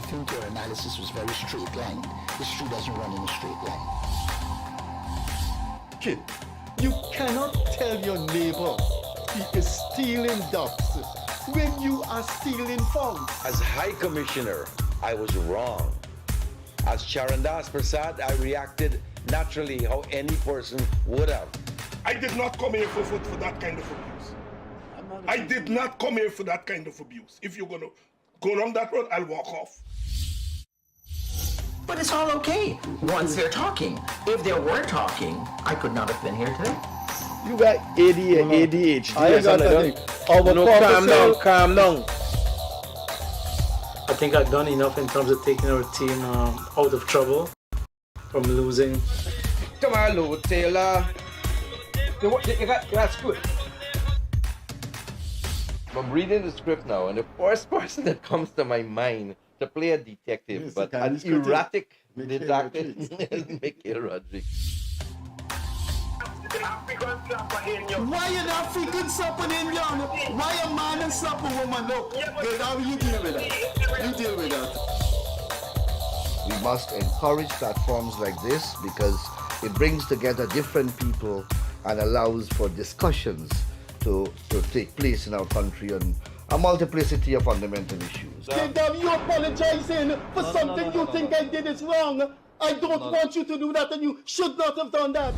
think your analysis was very straight line. History doesn't run in a straight line. Kid, you cannot tell your neighbor he is stealing ducks when you are stealing funds. As High Commissioner, I was wrong. As Charandas Prasad, I reacted naturally how any person would have. I did not come here for that kind of abuse. I did not come here for that kind of abuse. If you're going to go down that road, I'll walk off. But it's all okay once they're talking. If they were talking, I could not have been here today. You got ADHD. I got nothing. Calm down. I think I've done enough in terms of taking our team out of trouble from losing. Come on, Lou Taylor. That's good. I'm reading the script now, and the first person that comes to my mind to play a detective, Yes, but the an Guyanese critic. erratic Mikhail detective, Rodriguez. Mikhail Rodriguez. Why an African slap an Indian? Why a man and slap a woman? Look, how you deal with that? You deal with that. We must encourage platforms like this because it brings together different people and allows for discussions to take place in our country on a multiplicity of fundamental issues. You apologizing for something you think I did is wrong. I don't want you to do that, and you should not have done that.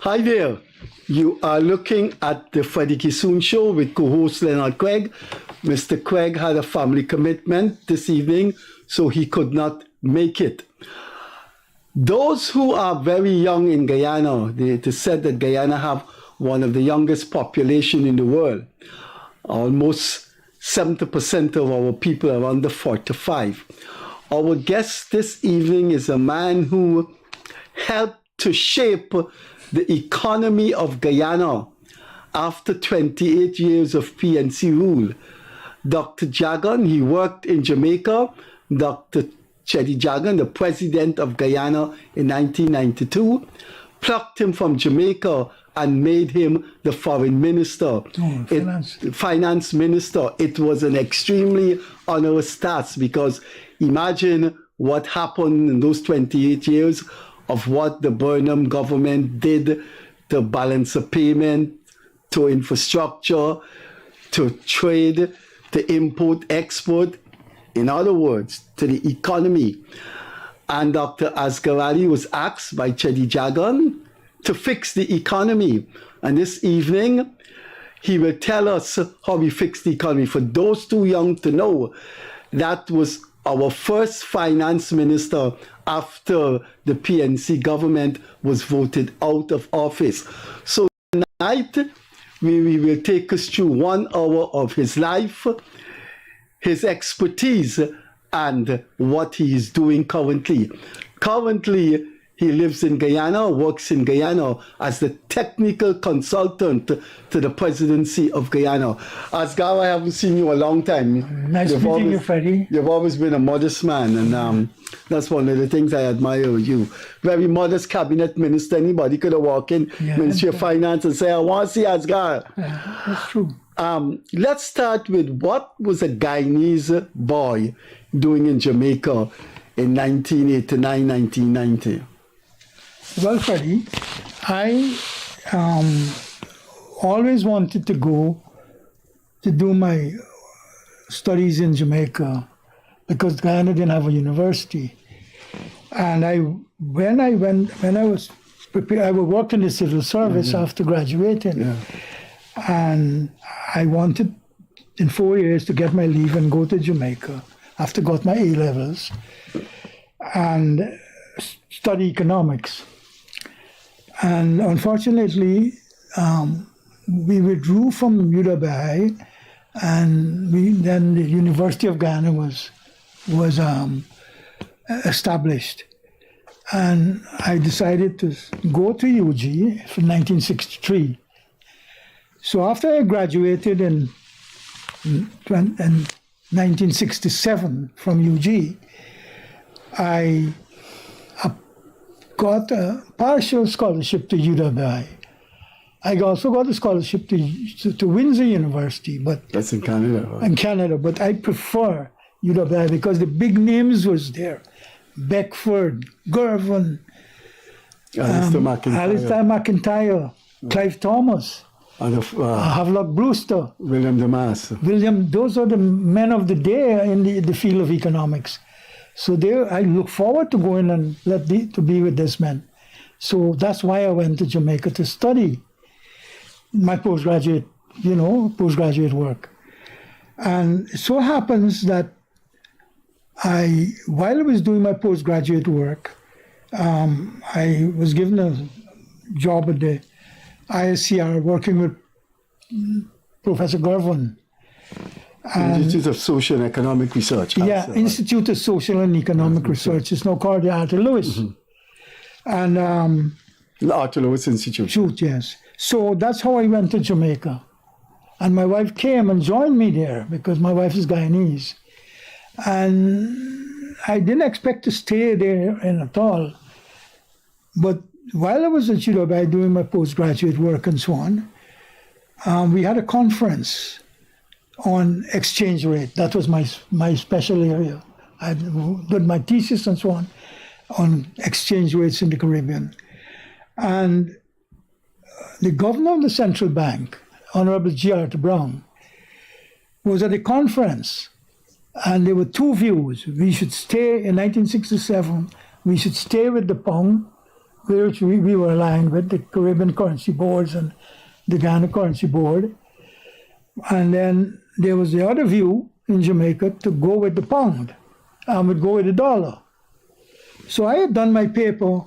Hi there. You are looking at the Freddie Kissoon Show with co-host Leonard Craig. Mr. Craig had a family commitment this evening, so he could not make it. Those who are very young in Guyana, it is said that Guyana have one of the youngest population in the world. Almost 70% of our people are under 45. Our guest this evening is a man who helped to shape the economy of Guyana after 28 years of PNC rule. Dr. Jagan, he worked in Jamaica. Dr. Cheddi Jagan, the president of Guyana in 1992, plucked him from Jamaica and made him the foreign minister, finance minister. It was an extremely onerous task because imagine what happened in those 28 years of what the Burnham government did to balance a payment, to infrastructure, to trade, to import, export, in other words, to the economy. And Dr. Aagar Ally was asked by Cheddi Jagan to fix the economy. And this evening, he will tell us how he fixed the economy. For those too young to know, that was our first finance minister after the PNC government was voted out of office. So tonight, we will take us through 1 hour of his life, his expertise, and what he is doing currently. Currently, he lives in Guyana, works in Guyana as the technical consultant to the presidency of Guyana. Aagar, I haven't seen you a long time. Nice meeting you, Freddie. You've always been a modest man, and that's one of the things I admire with you. Very modest cabinet minister. Anybody could have walked in Ministry of Finance and say, I want to see Aagar. That's true. Let's start with what was a Guyanese boy doing in Jamaica in 1989, 1990? Well, Freddie, I always wanted to go to do my studies in Jamaica because Guyana didn't have a university. And when I was prepared, I worked in the civil service after graduating. Yeah. And I wanted in 4 years to get my leave and go to Jamaica after got my A-levels and study economics. And unfortunately, we withdrew from UW, and then the University of Guyana was established. And I decided to go to UG for 1963. So after I graduated in 1967 from UG, I got a partial scholarship to UWI. I also got a scholarship to Windsor University, but That's in Canada. Right? in Canada. But I prefer UWI because the big names was there: Beckford, Girvan, Alistair McIntyre, Clive Thomas, And Havelock Brewster, William Damas. those are the men of the day in the field of economics. So I look forward to going and to be with this man. So that's why I went to Jamaica to study my postgraduate work. And it so happens that while I was doing my postgraduate work, I was given a job at the ISCR working with Professor Girvan. Institute of Social and Economic Research. Institute of Social and Economic Research. It's now called the Arthur Lewis. And the Arthur Lewis Institute. Yes. So that's how I went to Jamaica. And my wife came and joined me there because my wife is Guyanese. And I didn't expect to stay there at all. But while I was at UWI doing my postgraduate work and so on, we had a conference on exchange rate. That was my special area. I did my thesis and so on exchange rates in the Caribbean. And the governor of the central bank, Honorable G. Arthur Brown, was at a conference. And there were two views. We should stay, in 1967, we should stay with the pound, which we were aligned with, the Caribbean Currency Boards and the Guyana Currency Board. And then there was the other view in Jamaica to go with the pound and would go with the dollar. So I had done my paper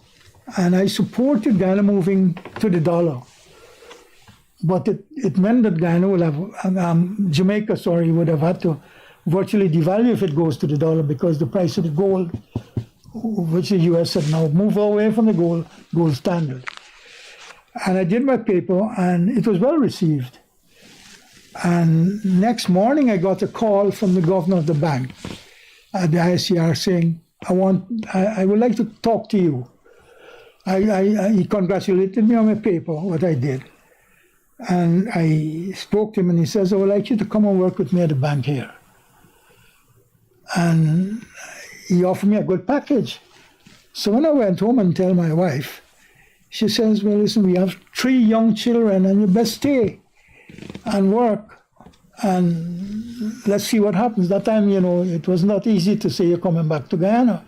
and I supported Guyana moving to the dollar. But it meant that Guyana would have, Jamaica, would have had to virtually devalue if it goes to the dollar because the price of the gold, which the US had now moved away from the gold standard. And I did my paper and it was well received. And next morning I got a call from the governor of the bank at the ICR saying, I would like to talk to you. He congratulated me on my paper, what I did. And I spoke to him and he says, I would like you to come and work with me at the bank here. And he offered me a good package. So when I went home and tell my wife, she says, well, listen, we have 3 young children and you best stay and work. And let's see what happens. That time, it was not easy to say you're coming back to Guyana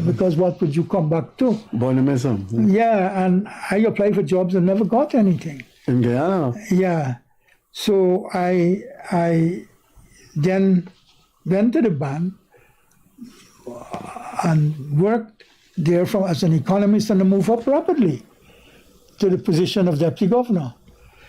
because what would you come back to? Bonomism. Yeah, and I applied for jobs and never got anything. In Guyana? Yeah. So I then went to the bank and worked there as an economist and I moved up rapidly to the position of deputy governor.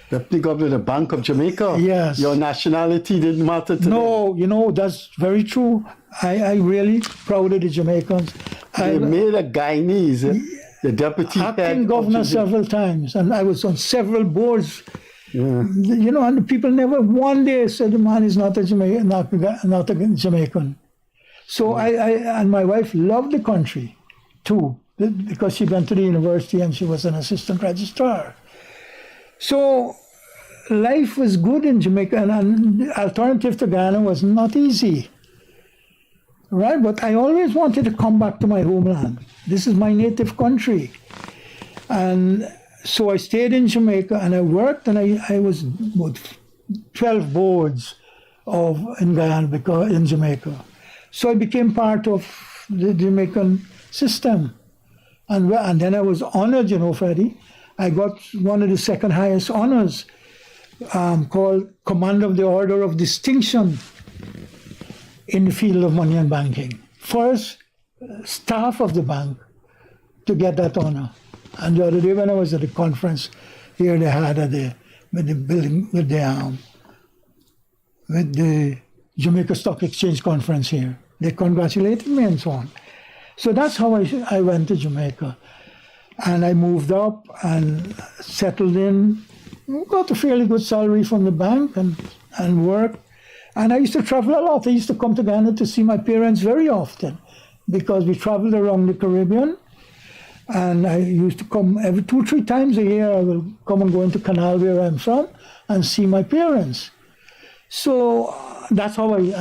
Deputy governor of the Bank of Jamaica? Yes. Your nationality didn't matter to them? No, that's very true. I really proud of the Jamaicans. They made a Guyanese the deputy acting governor several times, and I was on several boards. Yeah. And the people never one day said the man is not a Jamaican, not a Jamaican. So I and my wife loved the country too, because she went to the university and she was an assistant registrar. So life was good in Jamaica, and the alternative to Guyana was not easy. Right, but I always wanted to come back to my homeland. This is my native country. And so I stayed in Jamaica and I worked, and I was with 12 boards in Guyana, in Jamaica. So I became part of the Jamaican system. And then I was honored, Freddie. I got one of the second highest honors called Commander of the Order of Distinction in the field of money and banking. First staff of the bank to get that honor. And the other day when I was at the conference here, they had with the Jamaica Stock Exchange conference here. They congratulated me and so on. So that's how I went to Jamaica. And I moved up and settled in got a fairly good salary from the bank and work. And I used to travel a lot. I used to come to Ghana to see my parents very often because we traveled around the Caribbean. And I used to come every 2-3 times a year. I will come and go into Canal where I'm from and see my parents. So that's how I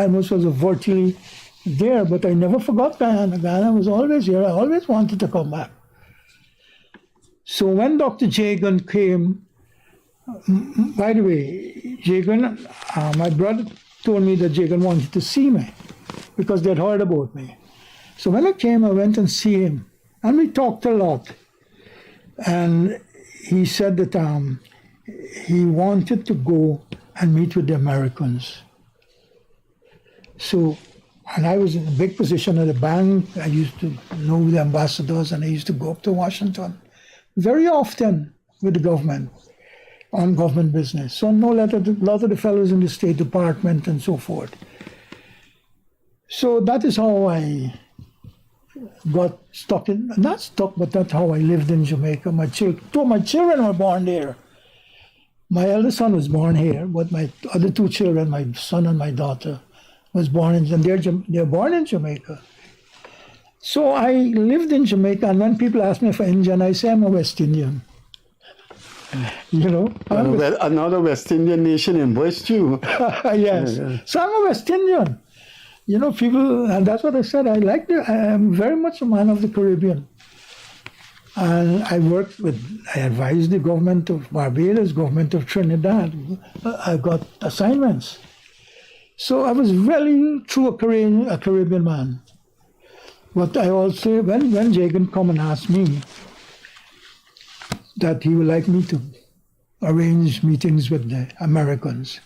almost was virtually there, but I never forgot Guyana. Guyana was always here. I always wanted to come back. So when Dr. Jagan came, by the way, Jagan, my brother told me that Jagan wanted to see me because they'd heard about me. So when I came, I went and see him, and we talked a lot. And he said that he wanted to go and meet with the Americans. So, and I was in a big position at the bank. I used to know the ambassadors, and I used to go up to Washington very often with the government on government business. So I know a lot of the fellows in the State Department and so forth. So that is how I got stuck in, not stuck, but that's how I lived in Jamaica. Two of my children were born there. My eldest son was born here, but my other 2 children, my son and my daughter, was born in, and they're born in Jamaica. So I lived in Jamaica, and when people ask me if I'm Indian, I say I'm a West Indian. You know? Another West Indian nation embraced you. Yes. Yeah. So I'm a West Indian. You know, people, and that's what I said. I am very much a man of the Caribbean. And I advised the government of Barbados, government of Trinidad. I got assignments. So I was really true a Caribbean man. But I also, when Jagan come and asked me that he would like me to arrange meetings with the Americans,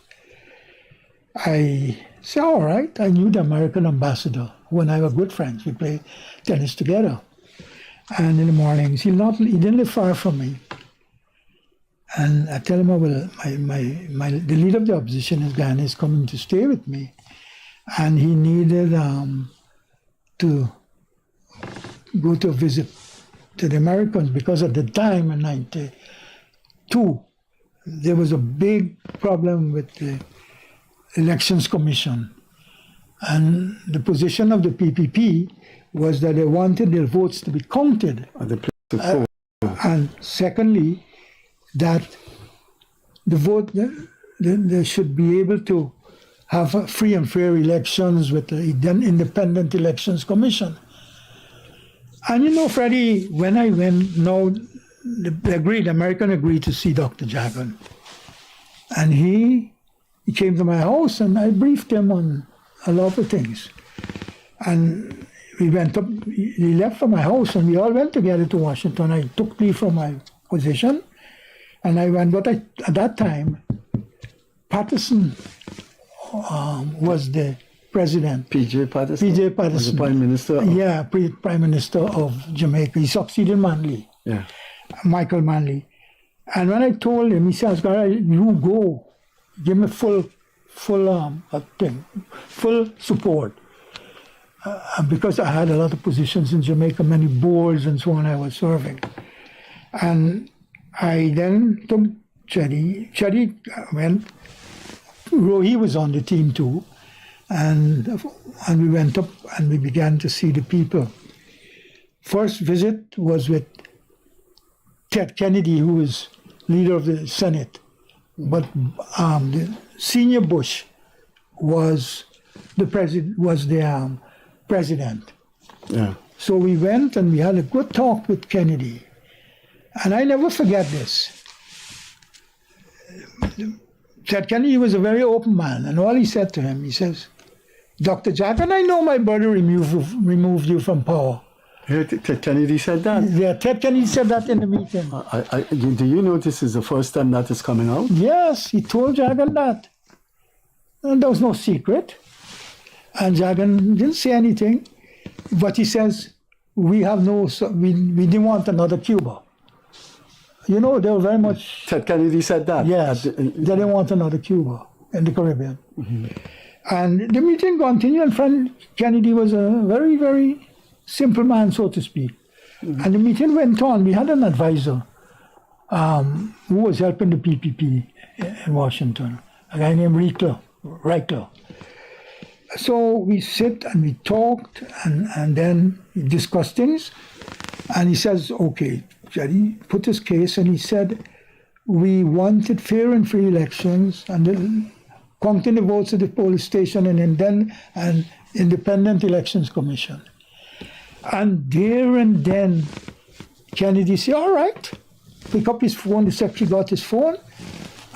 I said, all right. I knew the American ambassador, who and I were good friends. We played tennis together. And in the mornings, he didn't live far from me. And I tell him, the leader of the opposition in Guyana is coming to stay with me. And he needed to go to a visit to the Americans because at the time in 1992, there was a big problem with the Elections Commission. And the position of the PPP was that they wanted their votes to be counted. And secondly, that the vote, they should be able to have free and fair elections with the Independent Elections Commission. And you know, Freddie, when I went, the American agreed to see Dr. Jagan. And he came to my house and I briefed him on a lot of things. And we went up, he left from my house and we all went together to Washington. I took leave from my position and I went, but at that time, Patterson was the president. P.J. Patterson? P.J. Patterson. Was the Prime Minister? Yeah, Prime Minister of Jamaica. He succeeded Manley. Yeah. Michael Manley. And when I told him, he said, Aagar, you go. Give me full support. Because I had a lot of positions in Jamaica, many boards and so on I was serving. And I then took Chetty. Chetty went, he was on the team too. And we went up and we began to see the people. First visit was with Ted Kennedy, who was leader of the Senate. But the senior Bush was the president. Yeah. So we went and we had a good talk with Kennedy. And I never forget this. Ted Kennedy was a very open man, and all he said to him, he says, Dr. Jagan, I know my brother removed you from power. Ted Kennedy said that? Yeah, Ted Kennedy said that in the meeting. Do you know this is the first time that is coming out? Yes, he told Jagan that. And there was no secret. And Jagan didn't say anything, but he says, we didn't want another Cuba. You know, they were very much... Ted Kennedy said that? Yes, they didn't want another Cuba in the Caribbean. Mm-hmm. And the meeting continued, and Friend Kennedy was a very, very simple man, so to speak. Mm-hmm. And the meeting went on. We had an advisor, who was helping the PPP in Washington, a guy named Reichler. So we sit and we talked and then we discussed things. And he says, okay, he put his case and he said, we wanted fair and free elections and then counting the votes at the police station and then an independent elections commission. And there and then, Kennedy said, all right, pick up his phone, the secretary got his phone,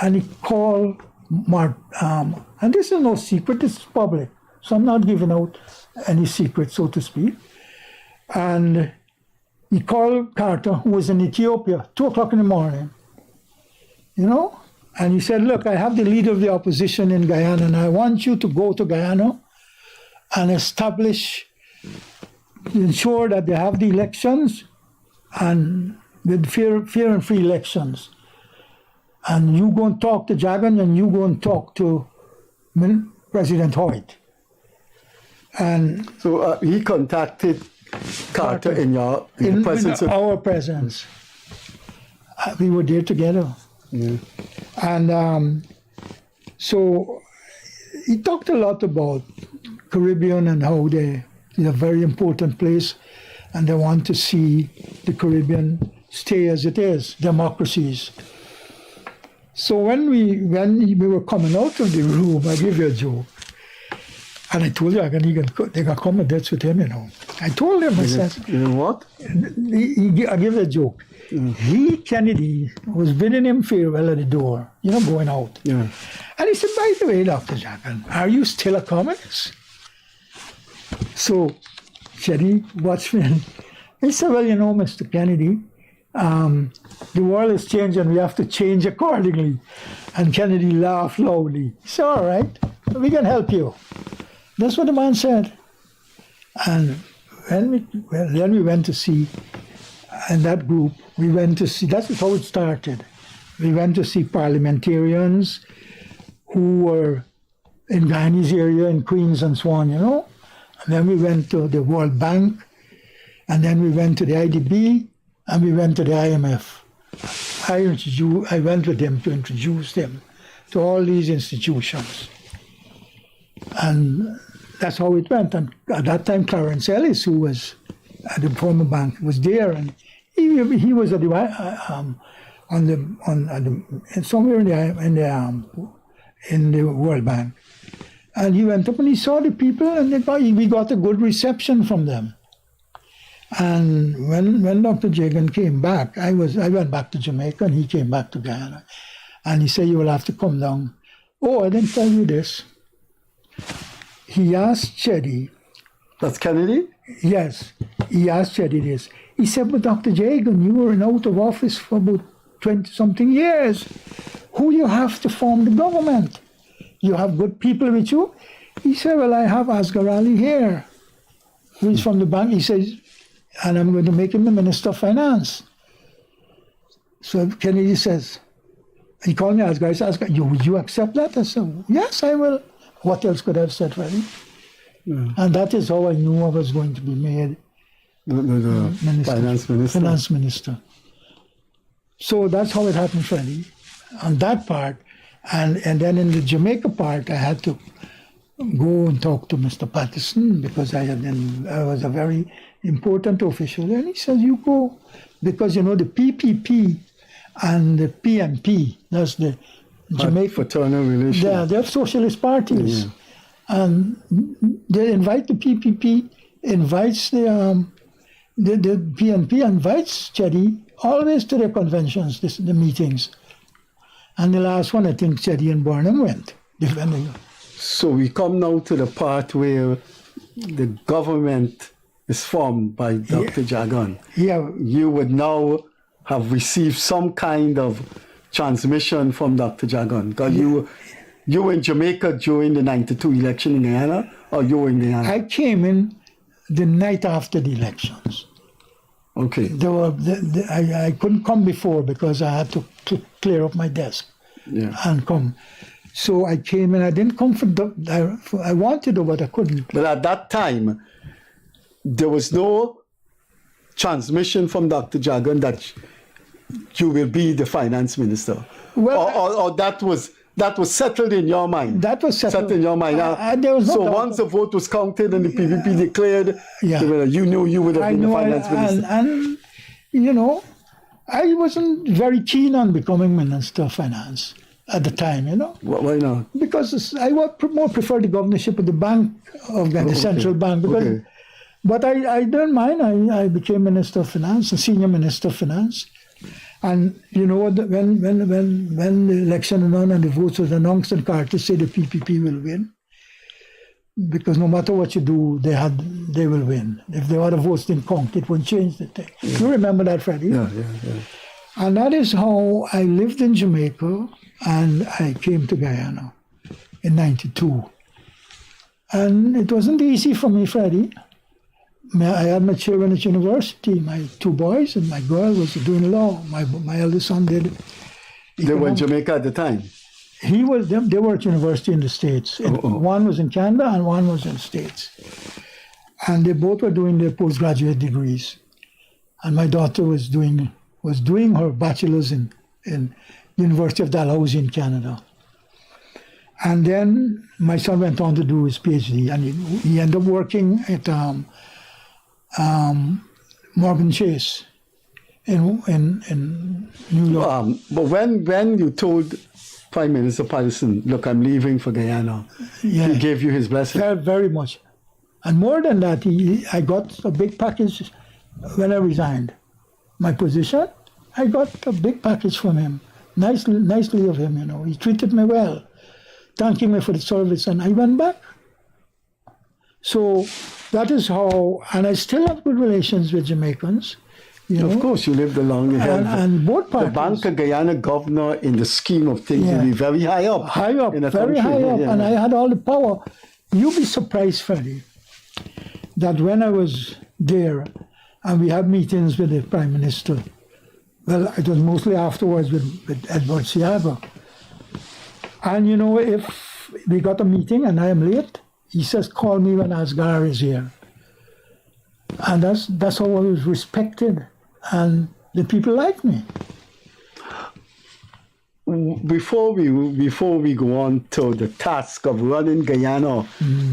and he called Mark, and this is no secret, this is public, so I'm not giving out any secret, so to speak. And he called Carter, who was in Ethiopia, 2 o'clock in the morning, you know? And he said, look, I have the leader of the opposition in Guyana, and I want you to go to Guyana and ensure that they have the elections and with fair and free elections. And you go and talk to Jagan and you go and talk to President Hoyt. And so he contacted Carter in the presence of our presence. We were there together. Yeah. And so he talked a lot about Caribbean and how it's a very important place and they want to see the Caribbean stay as it is, democracies. So when we were coming out of the room, I gave you a joke. And I told you, they got come and dance with him, you know. I told him, I said... You know what? I gave you a joke. He, Kennedy, was bidding him farewell at the door, you know, going out. Yeah. And he said, by the way, Dr. Jagan, are you still a communist? So, Kennedy watched me and he said, well, you know, Mr. Kennedy, the world is changing, we have to change accordingly. And Kennedy laughed loudly. He said, all right, we can help you. That's what the man said. And then we went to see, in that group, we went to see, that's how it started. We went to see parliamentarians who were in Guyanese area, in Queens and so on, you know. And then we went to the World Bank, and then we went to the IDB, and we went to the IMF. I went with them to introduce them to all these institutions. And that's how it went. And at that time, Clarence Ellis, who was at the former bank, was there, and he was at the somewhere in the World Bank. And he went up and he saw the people, and we got a good reception from them. And when Dr. Jagan came back, I went back to Jamaica, and he came back to Guyana. And he said, you will have to come down. Oh, I didn't tell you this. He asked Chetty. That's Kennedy? Yes. He asked Chetty this. He said, but Dr. Jagan, you were out of office for about 20-something years. Who you have to form the government? You have good people with you? He said, well, I have Aagar Ally here, who is from the bank. He says, and I'm going to make him the Minister of Finance. So Kennedy says, he called me Aagar. He says, would you accept that? I said, yes, I will. What else could I have said, Freddie? Yeah. And that is how I knew I was going to be made finance minister. So that's how it happened, Freddie. On that part, and then in the Jamaica part, I had to go and talk to Mr. Patterson because I was a very important official. And he says, you go, because you know the PPP and the PNP, that's the Jamaica fraternal relation. They're socialist parties. Yeah. And they invite the PPP, invites the PNP, invites Chetty always to their conventions, the meetings. And the last one, I think Chetty and Burnham went. So we come now to the part where the government is formed by Dr. Jagan. Yeah. You would now have received some kind of transmission from Dr. Jagan. Because you were in Jamaica during the 92 election in Guyana, or you were in Guyana? I came in the night after the elections. Okay. I couldn't come before because I had to clear up my desk and come. So I came and I didn't come I wanted to, but I couldn't. But at that time, there was no transmission from Dr. Jagan that you will be the finance minister? Well, Or that was settled in your mind? That was settled in your mind. there was no So doubt. once the vote was counted and the PPP declared, Yeah. you knew you would have been the finance minister. And, you know, I wasn't very keen on becoming Minister of Finance at the time, you know. Why not? Because I would more prefer the governorship of the bank, the central bank. Because, But I don't mind. I became Minister of Finance, a senior Minister of Finance. And you know what? When the election was on and the votes was announced, and Carter said the PPP will win, because no matter what you do, they will win. If the other votes didn't count, it won't change the thing. You remember that, Freddie? Yeah. And that is how I lived in Jamaica, and I came to Guyana in '92. And it wasn't easy for me, Freddie. I had my children at university, my 2 boys, and my girl was doing law. My eldest son did. They were in Jamaica at the time? They were at university in the States. One was in Canada and one was in the States. And they both were doing their postgraduate degrees. And my daughter was doing her bachelor's in University of Dalhousie in Canada. And then my son went on to do his PhD, and he ended up working at Morgan Chase in New York. But when you told Prime Minister Patterson, look, I'm leaving for Guyana, he gave you his blessing? Very much. And more than that, I got a big package when I resigned my position. I got a big package from him, nicely of him, you know. He treated me well, thanking me for the service, and I went back. So that is how, and I still have good relations with Jamaicans. You know? Of course, you lived along the hill. And both parties. The Bank of Guyana Governor, in the scheme of things, will be very high up. High up, in a very country. high up. And I had all the power. You'll be surprised, Freddie, that when I was there and we had meetings with the Prime Minister, well, it was mostly afterwards with Edward Seaga. And you know, if we got a meeting and I am late, he says, call me when Aagar is here. And that's how I was respected, and the people liked me. Before we go on to the task of running Guyana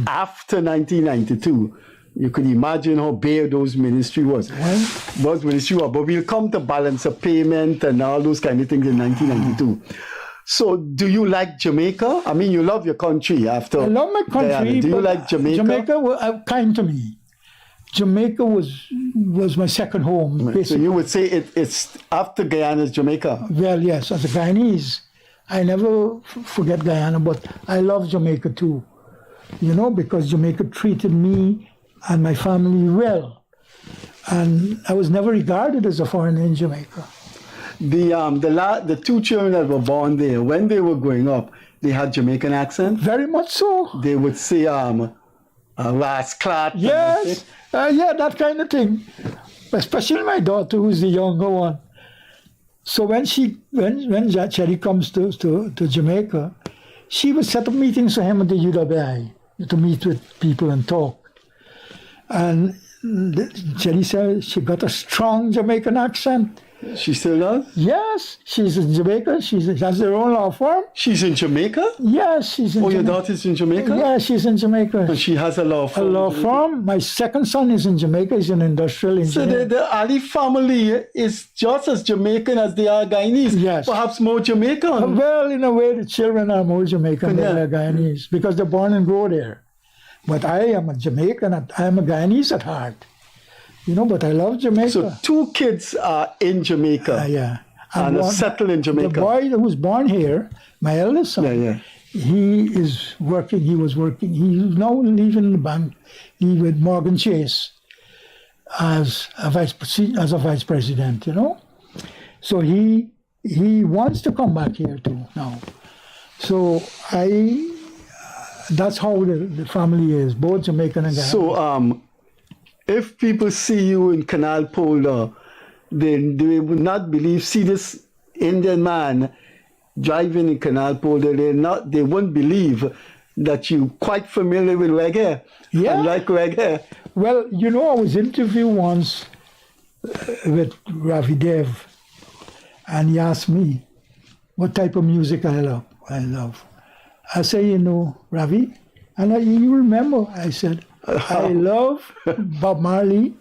after 1992, you could imagine how bare those ministry was. But we'll come to balance of payment and all those kind of things in 1992. So, do you like Jamaica? I mean, you love your country after. I love my country. Guyana. Do you like Jamaica? Jamaica was kind to me. Jamaica was my second home. Basically. So you would say it's after Guyana's Jamaica? Well, yes. As a Guyanese, I never forget Guyana, but I love Jamaica too. You know, because Jamaica treated me and my family well, and I was never regarded as a foreigner in Jamaica. The 2 children that were born there, when they were growing up, they had Jamaican accent? Very much so. They would say, rasclat. Yes, that kind of thing. Especially my daughter, who's the younger one. So when Cherry comes to Jamaica, she would set up meetings for him at the UWI to meet with people and talk. And Cherry said she got a strong Jamaican accent. She still does? Yes, she's in Jamaica. She has her own law firm. She's in Jamaica? Yes, she's in Jamaica. Your daughter's in Jamaica? Yes, she's in Jamaica. And she has a law firm? A law firm. My second son is in Jamaica. He's an industrial engineer. So the Ali family is just as Jamaican as they are Guyanese? Yes. Perhaps more Jamaican? Well, in a way, the children are more Jamaican than they're Guyanese because they're born and grow there. But I am a Jamaican. I am a Guyanese at heart. You know, but I love Jamaica. So 2 kids are in Jamaica. And are settled in Jamaica. The boy who was born here, my eldest son, he was working. He's now leaving the bank. He with Morgan Chase as a vice president, you know. So he wants to come back here too now. So that's how the family is, both Jamaican and Guyana. So if people see you in Canal Polder, they would not believe, see this Indian man driving in Canal Polder, they wouldn't believe that you're quite familiar with reggae. Yeah. And like reggae. Well, you know, I was interviewed once with Ravi Dev, And he asked me what type of music I love. I say, you know, Ravi, and you remember, I said, I love Bob Marley,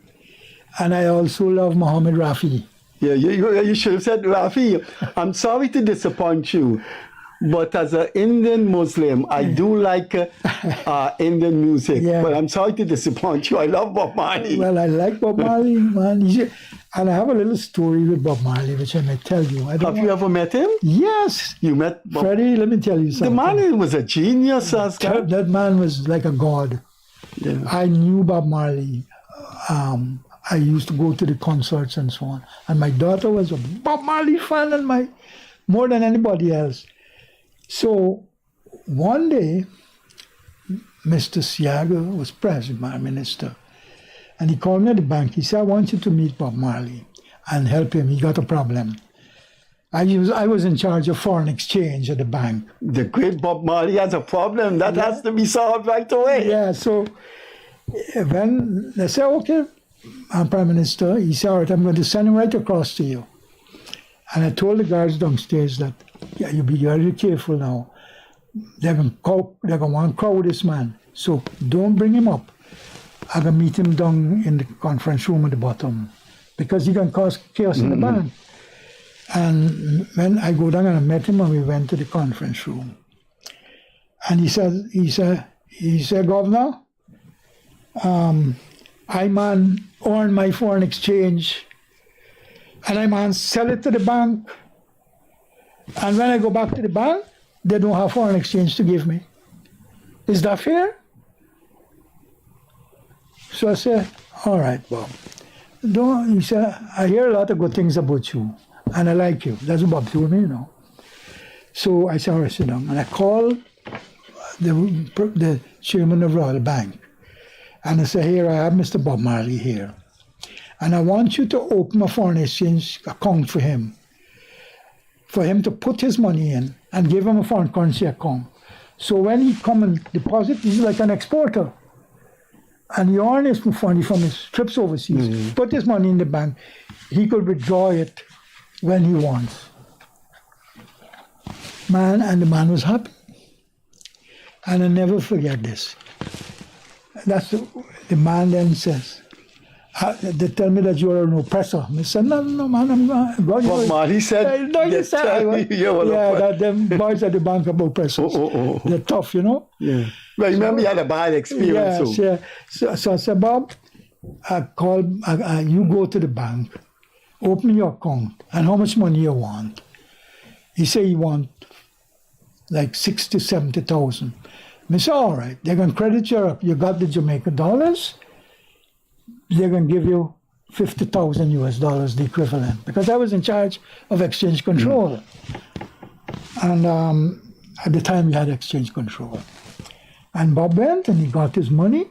and I also love Muhammad Rafi. Yeah, you should have said, Rafi, I'm sorry to disappoint you, but as an Indian Muslim, I do like Indian music, but I'm sorry to disappoint you. I love Bob Marley. Well, I like Bob Marley, man. And I have a little story with Bob Marley, which I may tell you. Have you ever met him? Yes. You met Bob? Freddie, let me tell you something. The man was a genius. That man was like a god. Yeah. I knew Bob Marley. I used to go to the concerts and so on. And my daughter was a Bob Marley fan and more than anybody else. So one day, Mr. Siaga was president, my minister. And he called me at the bank. He said, I want you to meet Bob Marley and help him. He got a problem. I was in charge of foreign exchange at the bank. The great Bob Marley has a problem. That has to be solved right away. Yeah, so when they said, okay, Prime Minister, he said, all right, I'm going to send him right across to you. And I told the guards downstairs that, yeah, you be very careful now. They're going to want to crowd this man. So don't bring him up. I'm going to meet him down in the conference room at the bottom because he can cause chaos in the bank. And when I go down and I met him and we went to the conference room. And he said, Governor, I man earn my foreign exchange and I man sell it to the bank. And when I go back to the bank, they don't have foreign exchange to give me. Is that fair? So I said, all right, Bob. He said, I hear a lot of good things about you, and I like you. That's what Bob told me, you know. So I said, all right, sit down. And I called the chairman of Royal Bank. And I said, here, I have Mr. Bob Marley here. And I want you to open a foreign exchange account for him to put his money in and give him a foreign currency account. So when he come and deposit, he's like an exporter. And he earns his money from his trips overseas, put his money in the bank. He could withdraw it when he wants. And the man was happy. And I never forget this. That's the man then says, they tell me that you're an oppressor. I said, no, man, I'm not. Bob Marley said, that them boys at the bank are oppressors. They're tough, you know? Yeah. Well, remember you had a bad experience. Yes, yeah. So I said, Bob, you go to the bank, open your account, and how much money you want? He said he want like 60, 70,000. I said, all right, they're going to credit you got the Jamaican dollars, they're going to give you $50,000 US, the equivalent, because I was in charge of exchange control. And at the time we had exchange control. And Bob went and he got his money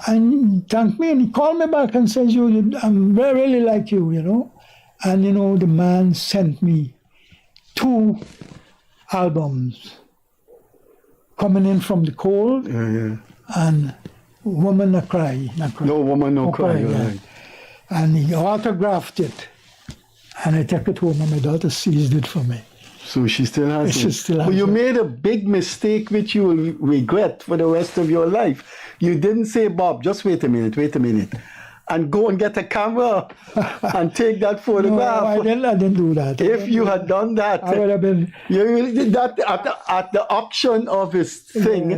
and he thanked me and he called me back and says, I really like you, you know. And, you know, the man sent me 2 albums, Coming In From the Cold and Woman No Cry. No Woman No Cry. Right. And he autographed it. And I took it home and my daughter seized it for me. So she still has She it. still has But you it. made a big mistake which you will regret for the rest of your life. You didn't say, Bob, just wait a minute, and go and get a camera and take that photograph. No, I didn't do that. If you had done that, I would have been. you did that at the auction of his thing.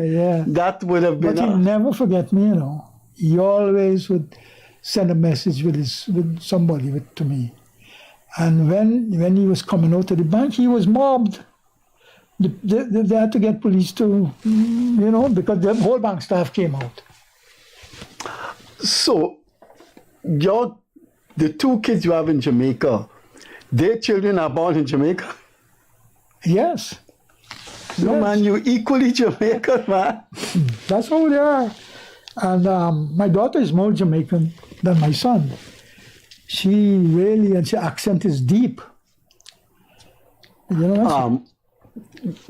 That would have been. But he never forget me, you know. He always would send a message with somebody to me. And when he was coming out of the bank, he was mobbed. They had to get police to, you know, because the whole bank staff came out. So, the 2 kids you have in Jamaica, their children are born in Jamaica? Yes. So, Yes. man, you equally Jamaican, man. That's how they are. And my daughter is more Jamaican than my son. She really, and her accent is deep. You know,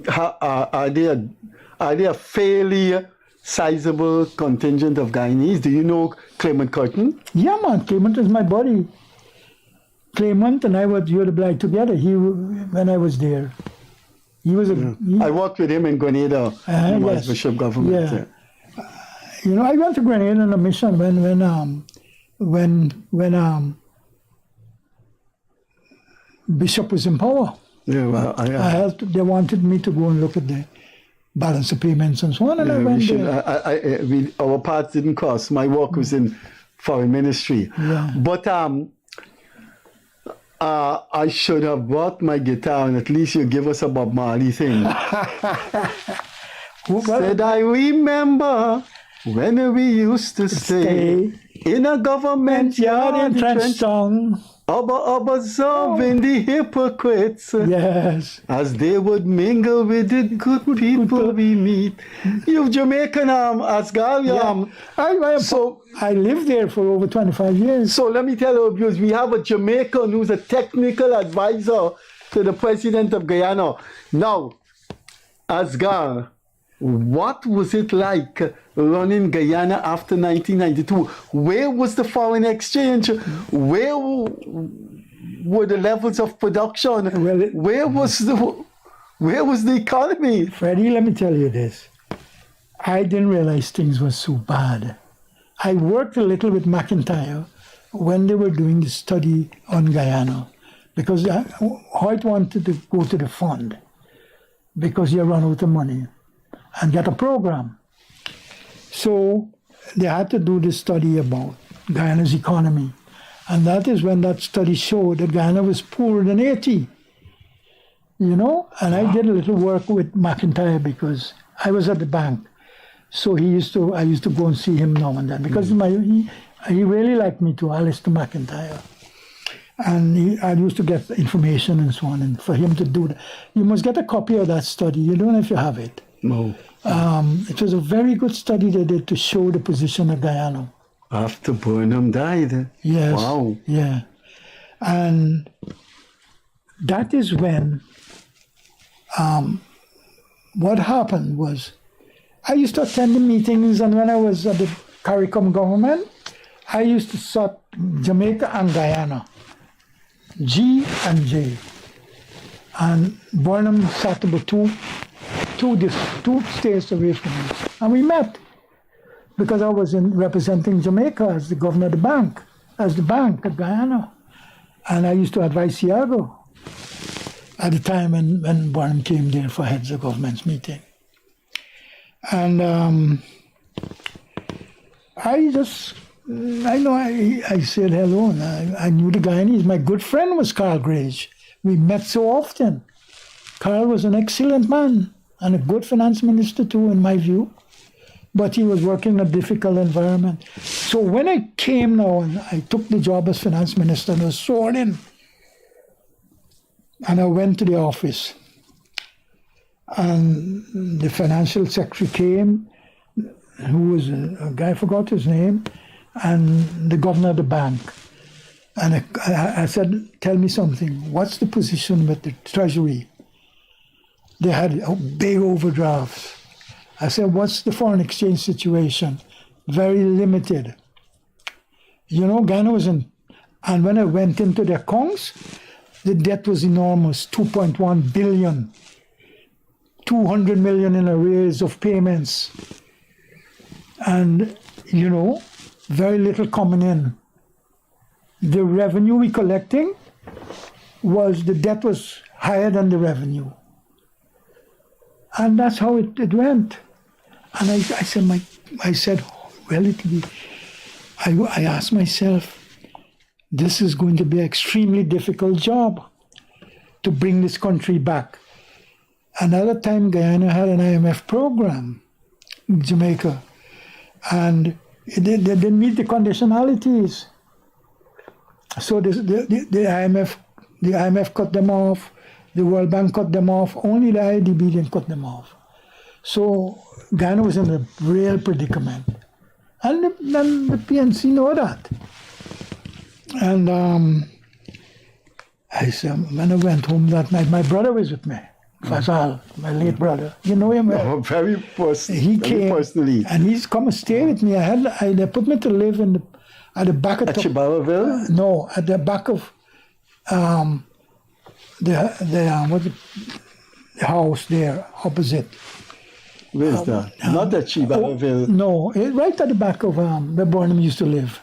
Are there a fairly sizable contingent of Guyanese? Do you know Clement Curtin? yeah, man, Clement is my buddy. claimant, and I was, you would apply together. When I was there, he was I worked with him in Grenada. He was yes. Bishop Government. Yeah. You know, I went to Grenada on a mission when Bishop was in power. Yeah, well, I helped. They wanted me to go and look at the balance of payments and so on, and I went there. Our paths didn't cross. My work was in foreign ministry. Yeah. But I should have brought my guitar, and at least you give us a Bob Marley thing. Said I remember when we used to stay in a government yard in Trenchtown, observing the hypocrites, Yes. as they would mingle with the good people we meet. You Jamaican, Aagar. I lived there for over 25 years. So let me tell you, because we have a Jamaican who's a technical advisor to the president of Guyana. Now, Aagar, what was it like running Guyana after 1992? Where was the foreign exchange? Where were the levels of production? Where was the economy? Freddie, let me tell you this. I didn't realize things were so bad. I worked a little with McIntyre when they were doing the study on Guyana, because Hoyt wanted to go to the fund because he had run out of money and get a program. So they had to do this study about Guyana's economy. And that is when that study showed that Guyana was poorer than Haiti. You know? And I did a little work with McIntyre because I was at the bank. So I used to go and see him now and then because he really liked me too, Alistair McIntyre. And I used to get information and so on. And for him to do that, you must get a copy of that study. You don't know if you have it. No. It was a very good study they did to show the position of Guyana. After Burnham died. Yes. Wow. Yeah. And that is when what happened was I used to attend the meetings, and when I was at the CARICOM government, I used to sort Jamaica and Guyana, G and J. And Burnham sat about two states away from me. And we met because I was representing Jamaica as the governor of the bank, as the bank at Guyana. And I used to advise Aagar at the time when Burnham came there for heads of government's meeting. And I said hello, and I knew the Guyanese. My good friend was Carl Grage. We met so often. Carl was an excellent man and a good finance minister too, in my view. But he was working in a difficult environment. So when I came now and I took the job as finance minister and I was sworn in, and I went to the office, and the financial secretary came, who was a guy, I forgot his name, and the governor of the bank. And I said, tell me something, what's the position with the treasury? They had big overdrafts. I said, what's the foreign exchange situation? Very limited. You know, Guyana was in, and when I went into the accounts, the debt was enormous, 2.1 billion. 200 million in arrears of payments. And, you know, very little coming in. The revenue we collecting the debt was higher than the revenue. And that's how it went. And I said, I asked myself, this is going to be an extremely difficult job to bring this country back. Another time, Guyana had an IMF program in Jamaica, and they didn't meet the conditionalities. So the IMF cut them off, the World Bank cut them off, only the IDB didn't cut them off. So Guyana was in a real predicament. And the PNC know that. And I said, when I went home that night, my brother was with me. Fazal, my late brother. You know him? Oh, very personally. And he's come and stay with me. They put me to live at the back of... At Chibaraville? No, at the back of the house there opposite. Where's that? Not that Chibaville. No, right at the back of where Burnham used to live.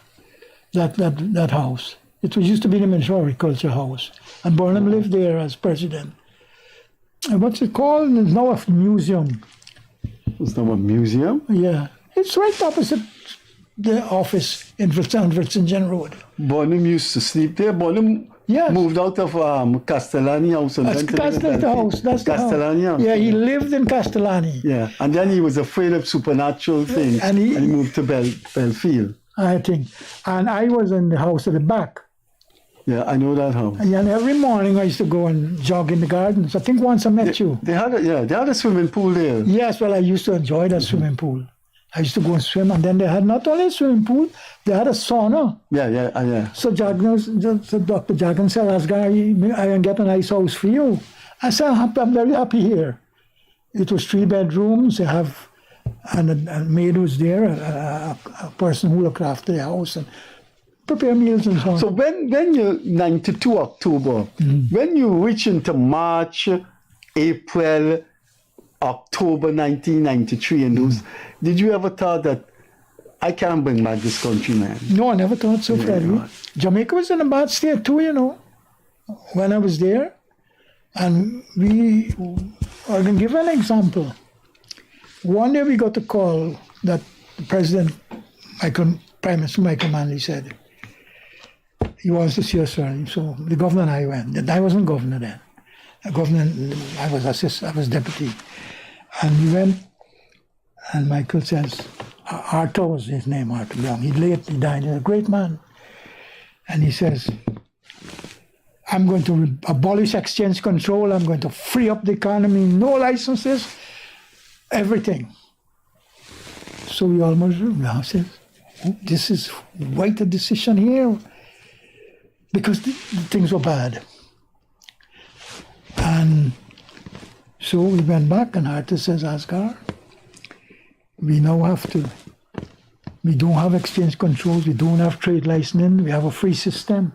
That house. It used to be the Ministry of Agriculture house, and Burnham lived there as president. And what's it called? It's now a museum. It's now a museum? Yeah, it's right opposite the office in Virgin Road. Burnham used to sleep there. Burnham moved out of Castellani House. And That's the house. That's the Castellani house. House. Yeah, he lived in Castellani. Yeah, and then he was afraid of supernatural things, and he moved to Belfield. I think. And I was in the house at the back. Yeah, I know that house. And every morning I used to go and jog in the gardens. I think once I met you. They had a swimming pool there. Yes, well, I used to enjoy that swimming pool. I used to go and swim, and then they had not only a swimming pool, they had a sauna. Yeah. So Dr. Jagan said, Aagar, I can get a nice house for you. I said, I'm very happy here. It was 3 bedrooms. They have, and a maid was there, a person who looked after the house and prepare meals and so on. So when you 92 October, when you reach into March, April, October 1993 and those, did you ever thought that I can't bring back this country, man? No, I never thought so, Freddie. No. Jamaica was in a bad state too, when I was there. And I can give an example. One day we got a call that the Prime Minister Michael Manley said, he wants to see us early. So the governor and I went. I wasn't governor then. I was deputy. And we went, and Michael says, Arthur was his name, Arthur Young. He died, he was a great man. And he says, I'm going to abolish exchange control, I'm going to free up the economy, no licenses, everything. So we almost said, this is quite a decision here, because the things were bad. And so we went back, and Arthur says, Aagar, we now we don't have exchange controls, we don't have trade licensing, we have a free system.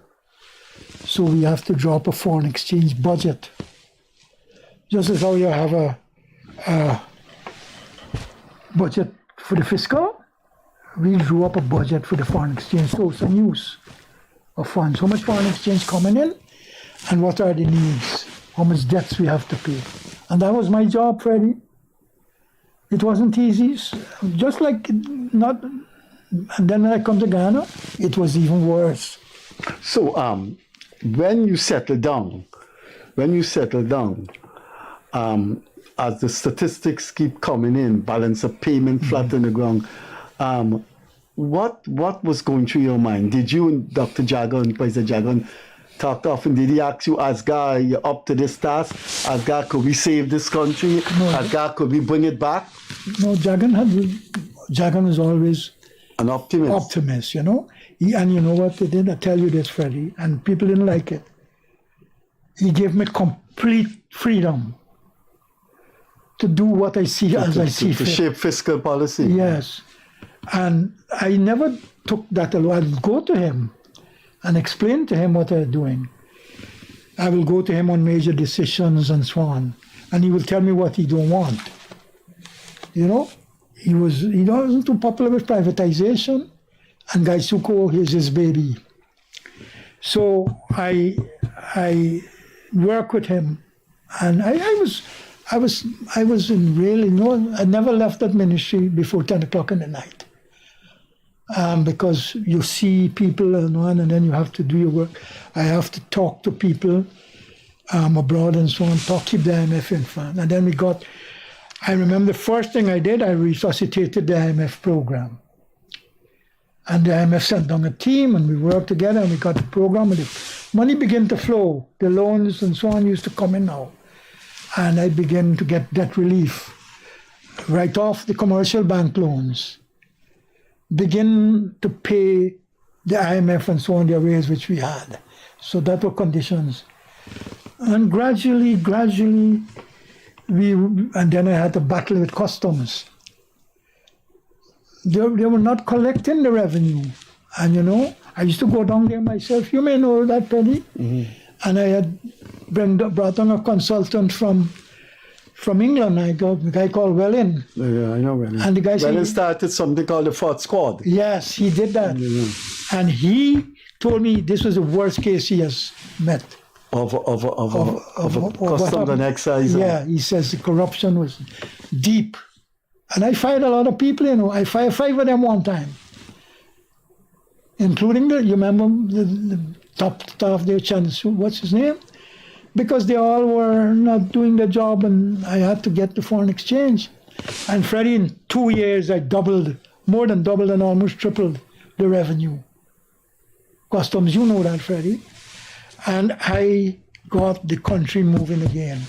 So we have to drop a foreign exchange budget. Just as how you have a budget for the fiscal, we drew up a budget for the foreign exchange source and use of funds. How much foreign exchange coming in, and what are the needs? How much debts we have to pay? And that was my job, Freddie. It wasn't easy, just like not. And then when I come to Ghana, it was even worse. So when you settle down, as the statistics keep coming in, balance of payment flat on the ground, what was going through your mind? Did you and Dr. Jagan, President Jagan, talk often? Did he ask you, Aagar, you're up to this task? Aagar, could we save this country? No. Aagar, could we bring it back? No, Jagan was always an optimist. Optimist, And you know what they did? I tell you this, Freddie, and people didn't like it. He gave me complete freedom to do what I see as I see fit. To shape fiscal policy. Yes. And I never took that alone. I'd go to him and explain to him what I'm doing. I will go to him on major decisions and so on. And he will tell me what he don't want. He wasn't too popular with privatization, and Gaisuko is his baby. So I work with him, and I was in really I never left that ministry before 10 o'clock in the night. Because you see people and then you have to do your work. I have to talk to people abroad and so on, keep the IMF informed. And then I remember the first thing I did, I resuscitated the IMF program. And the IMF sent down a team, and we worked together, and we got the program, and the money began to flow. The loans and so on used to come in now. And I began to get debt relief, write off the commercial bank loans, begin to pay the IMF and so on, the arrears which we had. So that were conditions. And gradually, and then I had to battle with customs. They were not collecting the revenue. And I used to go down there myself. You may know that, Penny. Mm-hmm. And I had brought on a consultant from England. A guy called Wellin. Yeah, I know Wellin. And the guy said, Wellin started something called the Fort Squad. yes, he did that. And he told me this was the worst case he has met. Of what customs and happened. excise. Yeah, he says the corruption was deep. And I fired a lot of people, you know. I fired 5 of them one time. Including you remember the top staff there, what's his name? Because they all were not doing their job and I had to get the foreign exchange. And Freddie, in 2 years, I more than doubled and almost tripled the revenue. Customs, you know that, Freddie. And I got the country moving again.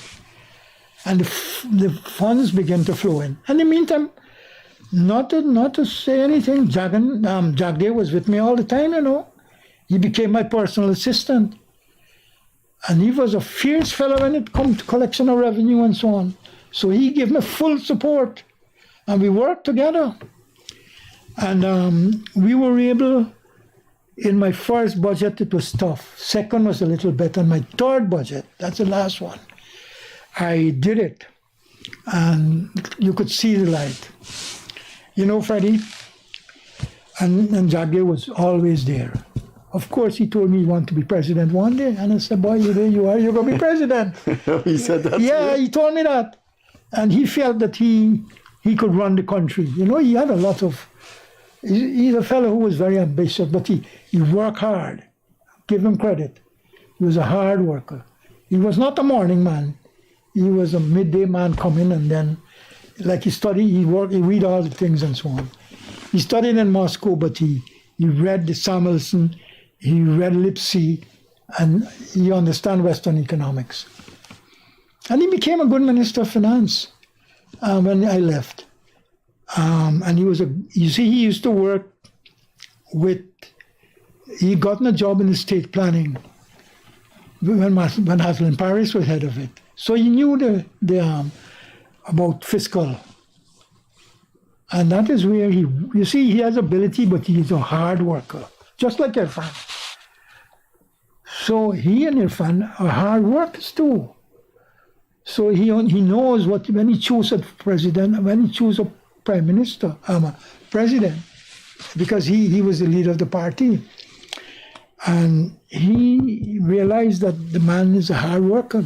And the funds began to flow in. And in the meantime, not to say anything, Jagde was with me all the time, you know. He became my personal assistant. And he was a fierce fellow when it comes to collection of revenue and so on. So he gave me full support. And we worked together. And we were able, in my first budget, it was tough. Second was a little better. And my third budget, that's the last one, I did it. And you could see the light. You know, Freddie, and Jagde was always there. Of course, he told me he wanted to be president one day. And I said, boy, there you are, you're going to be president. He said that? Yeah, he told me that. And he felt that he could run the country. You know, he had a lot of, he's a fellow who was very ambitious, but he worked hard. Give him credit. He was a hard worker. He was not a morning man. He was a midday man coming and then, like he studied, he read all the things and so on. He studied in Moscow, but he read the Samuelson, he read Lipsy, and he understand Western economics. And he became a good minister of finance when I left. And he was he used to work with, he gotten a job in estate planning when Haslin Paris was head of it. So he knew about fiscal. And that is where he has ability, but he's a hard worker, just like Irfan. So he and Irfan are hard workers too. So he knows when he chooses a president, when he chooses a prime minister, president, because he was the leader of the party. And he realized that the man is a hard worker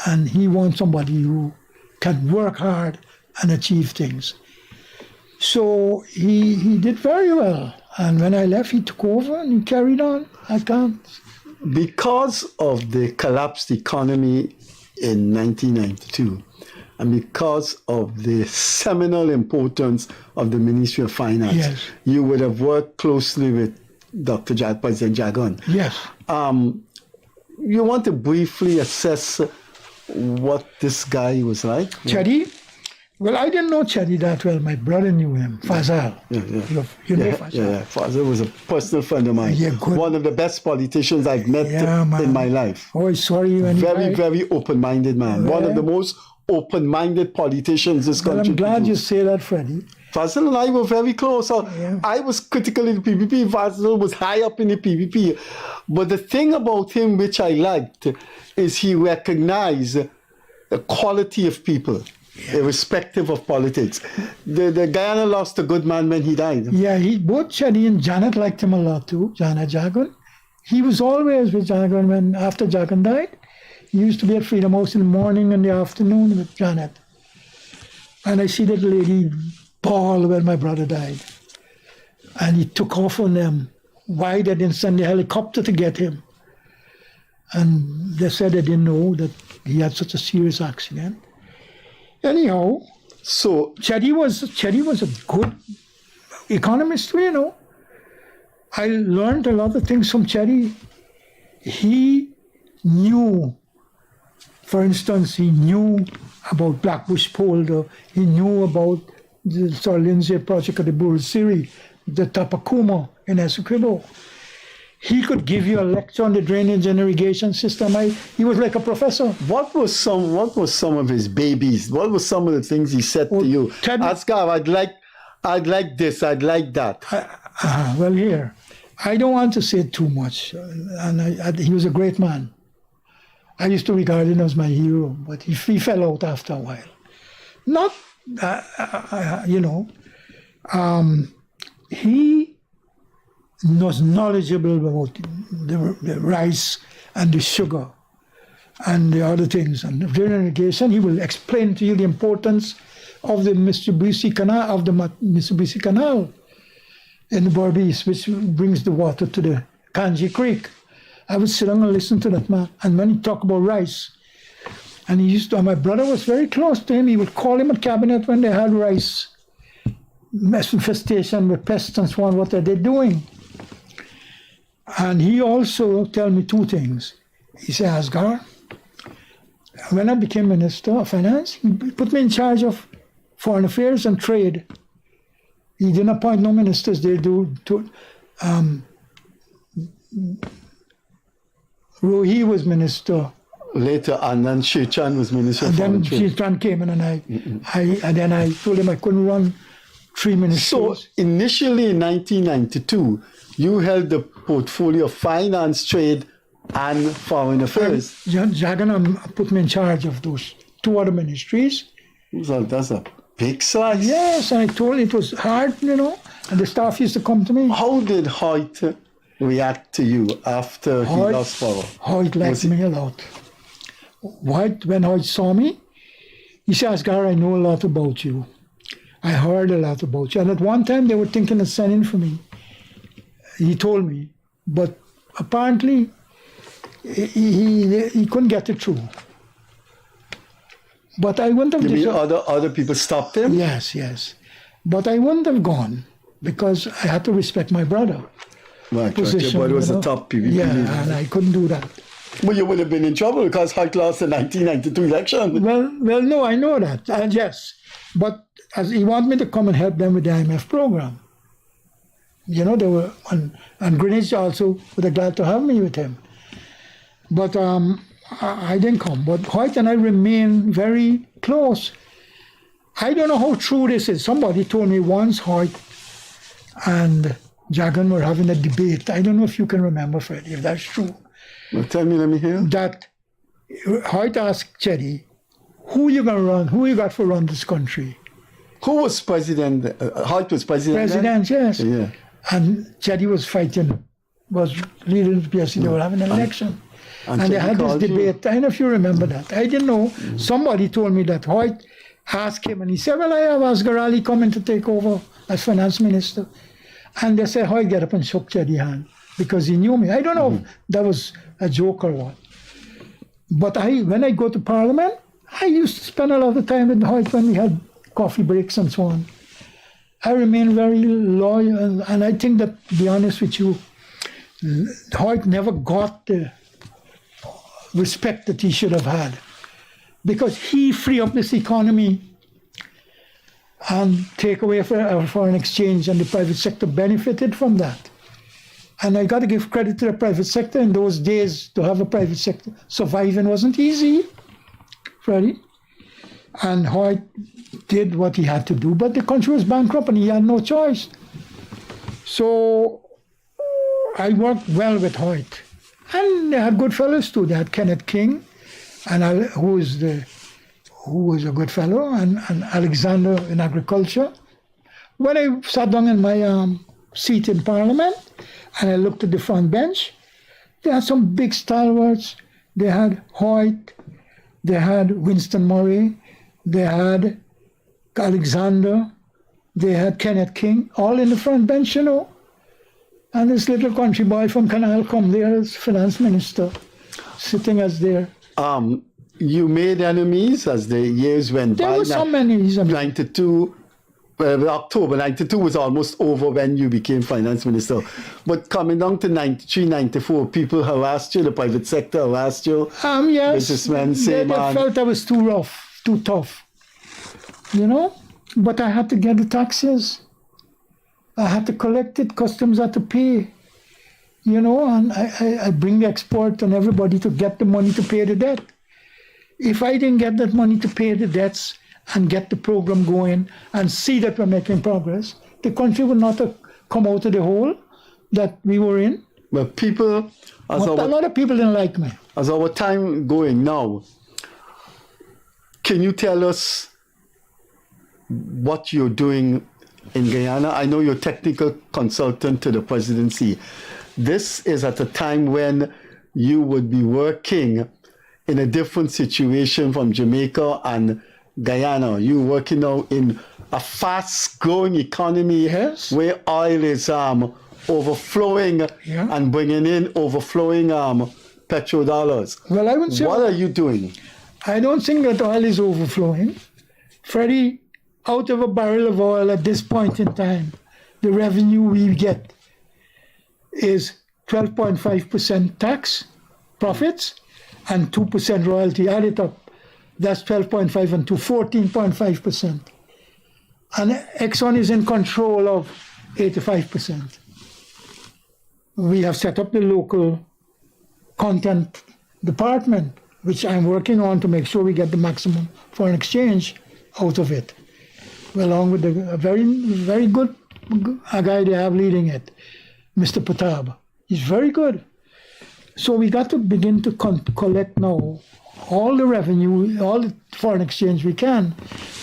and he wants somebody who can work hard and achieve things. So he did very well. And when I left, he took over and he carried on. I can't. Because of the collapsed economy in 1992, and because of the seminal importance of the Ministry of Finance, yes, you would have worked closely with President Jagan. Yes. You want to briefly assess what this guy was like? Chedi? Well, I didn't know Chedi that well. My brother knew him, Fazal. Yeah. You know Fazal? Yeah. Fazal was a personal friend of mine. Yeah, good. One of the best politicians I've met in my life. Oh, sorry when very open-minded man. One of the most open-minded politicians this country. I'm glad you say that, Freddie. Fazal and I were very close. I was critical in the PPP. Fazal was high up in the PPP. But the thing about him which I liked is he recognized the quality of people, irrespective of politics. The Guyana lost a good man when he died. Yeah, both Chedi and Janet liked him a lot too, Janet Jagan. He was always with Jagan after Jagan died. He used to be at Freedom House in the morning and the afternoon with Janet. And I see that lady bawl when my brother died. And he took off on them. Why they didn't send the helicopter to get him? And they said they didn't know that he had such a serious accident. Anyhow, so Chedi was a good economist, you know. I learned a lot of things from Chedi. He knew, for instance, he knew about Blackbush Polder. He knew about the Sir Lindsay project of the Burusiri, the Tapakuma in Essequibo. He could give you a lecture on the drainage and irrigation system. He was like a professor. What was some of his babies? What were some of the things he said to you? Asghar, I'd like this, I'd like that. Well, here, I don't want to say too much. And he was a great man. I used to regard him as my hero, but he fell out after a while. Not, he was knowledgeable about the rice and the sugar and the other things. And during irrigation, he will explain to you the importance of the Mitsubishi Canal in the Berbice, which brings the water to the Kanji Creek. I would sit down and listen to that man. And when he talked about rice, and he used to, my brother was very close to him. He would call him at cabinet when they had rice infestation with pests and so on. What are they doing? And he also tell me two things. He said, Asgar, when I became Minister of Finance, he put me in charge of Foreign Affairs and Trade. He didn't appoint no ministers. They do. Rohi was minister. Later, and then Shechan was Minister And of Foreign then Trade. Shechan came in, and I told him I couldn't run 3 ministers. So initially in 1992, you held the portfolio of finance, trade, and foreign affairs. Jagan put me in charge of those 2 other ministries. So that's a big size. Yes, and I told him it was hard, and the staff used to come to me. How did Hoyt react to you after he lost power? Hoyt liked me a lot. When Hoyt saw me, he said, Asgar, I know a lot about you. I heard a lot about you. And at one time, they were thinking of sending for me. He told me. But apparently, he couldn't get it through. But I wouldn't have... You mean other people stopped him? Yes. But I wouldn't have gone because I had to respect my brother. Right. Your brother was the top PVP leader. And I couldn't do that. Well, you would have been in trouble because Hoyt lost the 1992 election. Well, no, I know that. Yes. But as he wanted me to come and help them with the IMF program. They were, and Greenwich also would have glad to have me with him. But I didn't come. But Hoyt and I remain very close. I don't know how true this is. Somebody told me once Hoyt and Jagan were having a debate. I don't know if you can remember, Freddie, if that's true. Well, tell me, let me hear. That Hoyt asked Chetty, who you going to run? Who you got for run this country? Who was president? Hoyt was president. President, yes. Yeah. And Chetty was fighting, was leading the PSC. They were having an election. And they had this debate. I don't know if you remember that. I didn't know. Somebody told me that Hoyt asked him, and he said, well, I have Aagar Ally coming to take over as finance minister. And they said, Hoyt get up and shook Chetty's hand because he knew me. I don't know if that was a joke or what. But when I go to Parliament, I used to spend a lot of time with Hoyt when we had coffee breaks and so on. I remain very loyal, and I think that, to be honest with you, Hoyt never got the respect that he should have had because he freed up this economy and take away our foreign exchange, and the private sector benefited from that. And I got to give credit to the private sector. In those days, to have a private sector surviving wasn't easy, Freddie. And Hoyt did what he had to do, but the country was bankrupt and he had no choice. So I worked well with Hoyt. And they had good fellows too. They had Kenneth King, and who was a good fellow, and Alexander in agriculture. When I sat down in my seat in Parliament, and I looked at the front bench, they had some big stalwarts. They had Hoyt, they had Winston Murray, they had Alexander, they had Kenneth King, all in the front bench, And this little country boy from Canal come there as finance minister, sitting as there. You made enemies as the years went by. There were some enemies. 92, October 92 was almost over when you became finance minister. But coming down to 93, 94, people harassed you, the private sector harassed you. Yes. Businessmen, they felt I was too rough, too tough. But I had to get the taxes. I had to collect it, customs had to pay. And I bring the export and everybody to get the money to pay the debt. If I didn't get that money to pay the debts and get the program going and see that we're making progress, the country would not have come out of the hole that we were in. But people, But a lot of people didn't like me. as our time going now, can you tell us what you're doing in Guyana? I know you're technical consultant to the presidency. This is at a time when you would be working in a different situation from Jamaica and Guyana. You're working now in a fast-growing economy where oil is overflowing and bringing in overflowing petrodollars. Well, I would say... What are you doing? I don't think that oil is overflowing. Freddie, out of a barrel of oil at this point in time, the revenue we get is 12.5% tax profits and 2% royalty. Add it up. That's 12.5 and 2, 14.5%. And Exxon is in control of 85%. We have set up the local content department, which I'm working on to make sure we get the maximum foreign exchange out of it, along with a very, very good guy they have leading it, Mr. Patab. He's very good. So we got to begin to collect now all the revenue, all the foreign exchange we can,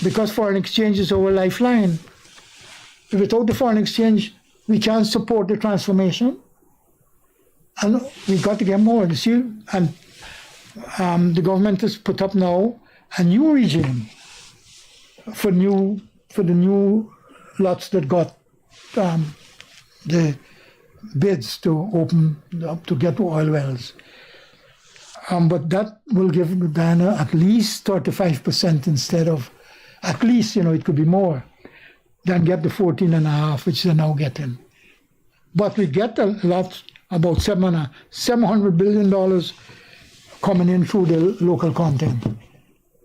because foreign exchange is our lifeline. Without the foreign exchange, we can't support the transformation. And we got to get more. You see, and the government has put up now a new regime for the new lots that got the bids to open up to get oil wells. But that will give Guyana at least 35% instead of, at least, it could be more, than get the 14.5, which they're now getting. But we get a lot, about $700 billion coming in through the local content.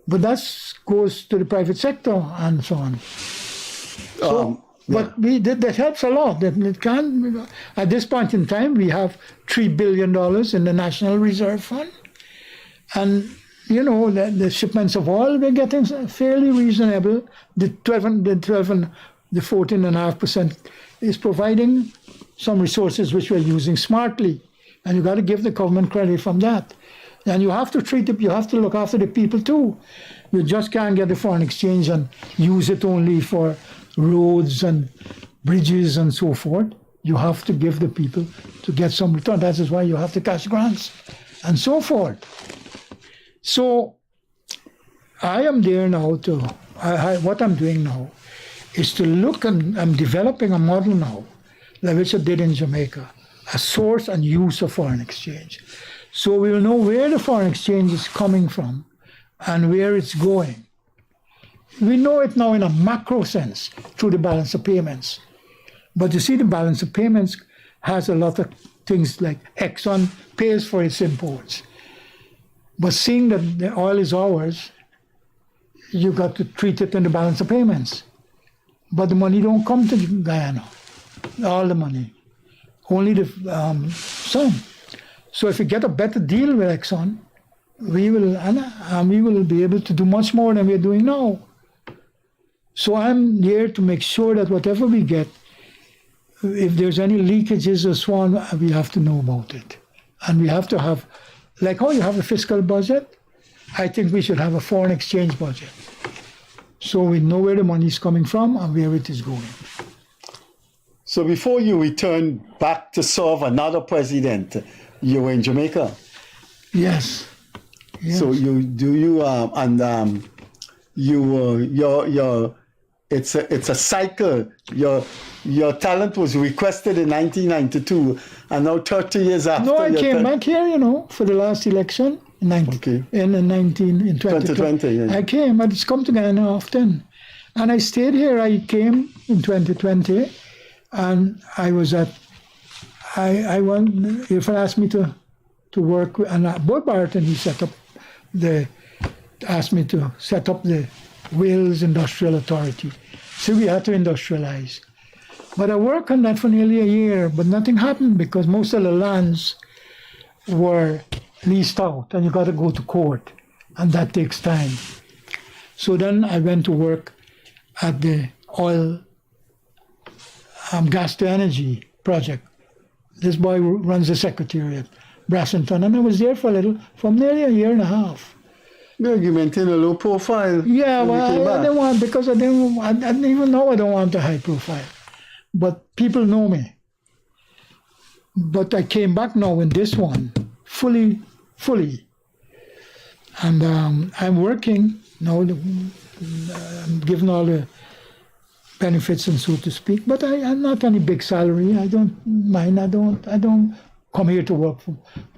But that goes to the private sector and so on. So, but that helps a lot. It can, at this point in time, we have $3 billion in the National Reserve Fund. And, the shipments of oil, we're getting fairly reasonable. The 14.5% is providing some resources which we're using smartly. And you got to give the government credit from that. And you have to you have to look after the people too. You just can't get the foreign exchange and use it only for roads and bridges and so forth. You have to give the people to get some return. That is why you have the cash grants and so forth. So I am there now what I'm doing now is to look, and I'm developing a model now, like which I did in Jamaica, a source and use of foreign exchange. So we will know where the foreign exchange is coming from and where it's going. We know it now in a macro sense through the balance of payments. But you see, the balance of payments has a lot of things like Exxon pays for its imports. But seeing that the oil is ours, you got to treat it in the balance of payments. But the money don't come to Guyana, all the money, only the some. So if we get a better deal with Exxon, we will be able to do much more than we're doing now. So I'm here to make sure that whatever we get, if there's any leakages or so on, we have to know about it. And we have to have, like how you have a fiscal budget, I think we should have a foreign exchange budget. So we know where the money is coming from and where it is going. So before you return back to serve another president, you were in Jamaica. Yes. So it's a cycle. Your talent was requested in 1992, and now 30 years after. No, I came back here, for the last election in 2020. Yeah. I came. I just come to Guyana often, and I stayed here. I came in 2020, and I was at. If I asked me to work, and Bob Barton, he asked me to set up the Wales Industrial Authority. So we had to industrialize. But I worked on that for nearly a year, but nothing happened because most of the lands were leased out, and you got to go to court, and that takes time. So then I went to work at the oil gas to energy project, This boy runs the secretariat, Brassington, and I was there for nearly a year and a half. Yeah, you maintain a low profile. Yeah, well, I didn't want, because I didn't even know I don't want a high profile. But people know me. But I came back now in this one, fully. And I'm working now, I'm given all the benefits and so to speak, but I'm not any big salary. I don't mind. I don't come here to work for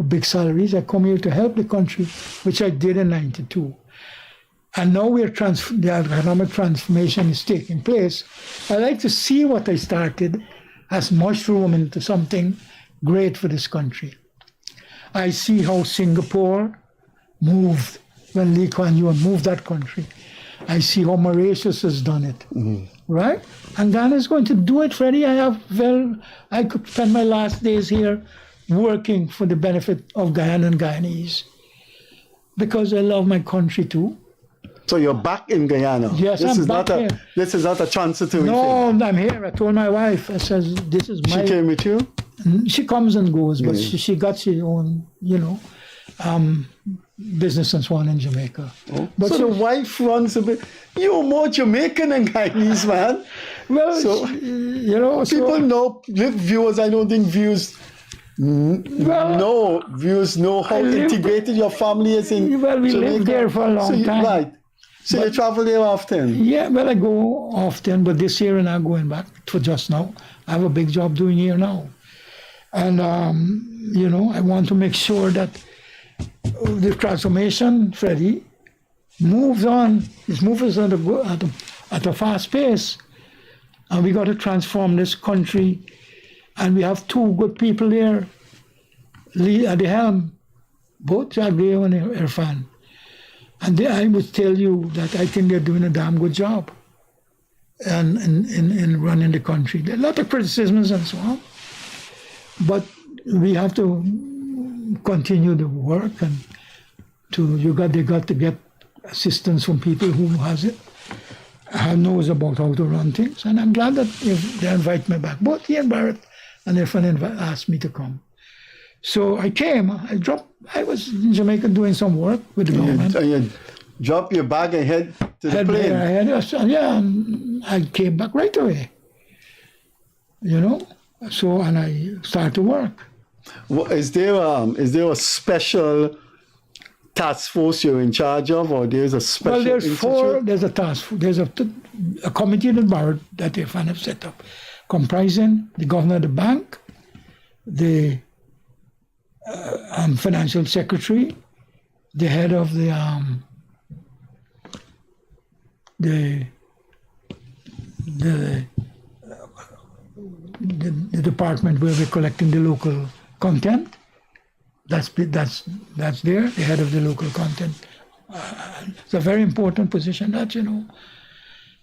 big salaries. I come here to help the country, which I did in '92. And now the economic transformation is taking place. I like to see what I started as mushroom into something great for this country. I see how Singapore moved when Lee Kuan Yew moved that country. I see how Mauritius has done it, right? And Ghana is going to do it, Freddie. I could spend my last days here working for the benefit of Guyana and Guyanese because I love my country too. So you're back in Guyana? Yes, I'm back here. This is not a transitory thing? No, I'm here. I told my wife, I said, this is my... She came with you? She comes and goes, but she got her own, business and so on in Jamaica. Oh. But so the wife runs a bit. You're more Jamaican than Guyanese, man. Well, so people know. Viewers, I don't think viewers know how integrated your family is in. Well, we Jamaica. lived there for a long time. Right. So you travel there often? Yeah, well, I go often, but this year I'm not going back for just now. I have a big job doing here now. And, I want to make sure that the transformation, Freddie, moves on. It moves at a fast pace. And we got to transform this country. And we have two good people there, Lee at the helm, both Jagdeo and Irfan. And I would tell you that I think they're doing a damn good job in running the country. There are a lot of criticisms and so on. But we have to continue the work, and they got to get assistance from people who knows about how to run things. And I'm glad that they invite me back. Both he and Barrett and Irfan asked me to come. So I came. I was in Jamaica doing some work with the government. You drop your bag and head to the plane. And I came back right away. So, and I started to work. Well, is there a special task force you're in charge of, or there's a special? Well, there's institute? four. There's a task force. There's a committee that Barrett that they have set up, comprising the governor of the bank, the financial secretary, the head of the department where we're collecting the local content. That's there, the head of the local content. It's a very important position,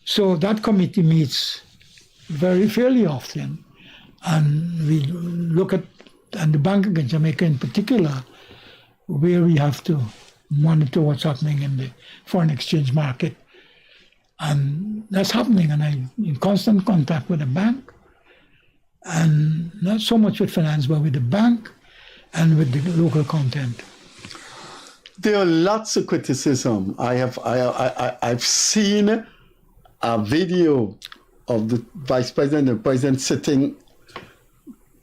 So that committee meets fairly often, and we look at, and the Bank of Jamaica in particular, where we have to monitor what's happening in the foreign exchange market. And that's happening, and I'm in constant contact with the bank, and not so much with finance, but with the bank and with the local content. There are lots of criticism. I've seen a video of the vice president and the president sitting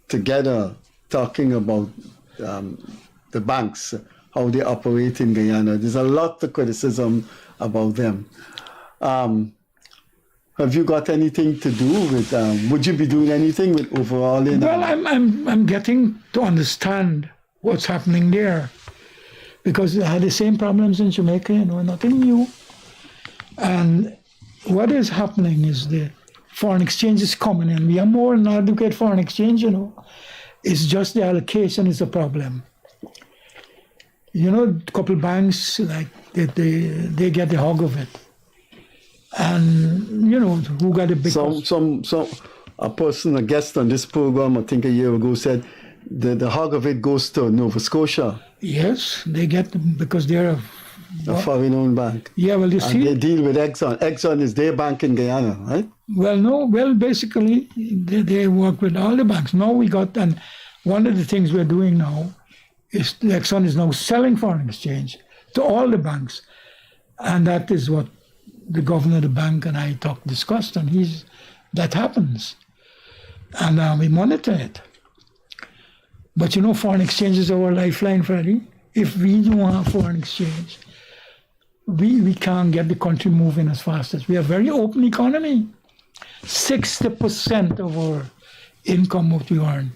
together talking about the banks, how they operate in Guyana. There's a lot of criticism about them. Have you got anything to do with? Would you be doing anything with overall? Well, I'm getting to understand what's happening there, because they had the same problems in Jamaica. Nothing new. And what is happening is the foreign exchange is coming in. We are more than adequate foreign exchange. It's just the allocation is a problem. A couple banks they get the hog of it. And who got a big a guest on this program, I think a year ago, said the hog of it goes to Nova Scotia. Yes, they get, because they're a foreign-owned bank. Yeah, well, you see, they deal with Exxon. Exxon is their bank in Guyana, right? Well, no. Well, basically, they work with all the banks. Now we got, and one of the things we're doing now is the Exxon is now selling foreign exchange to all the banks. And that is what the governor of the bank and I discussed, and that happens. And we monitor it. But you know, foreign exchange is our lifeline, Freddie. If we don't have foreign exchange, we can't get the country moving as fast as we have. Very open economy. 60% of our income what we earn,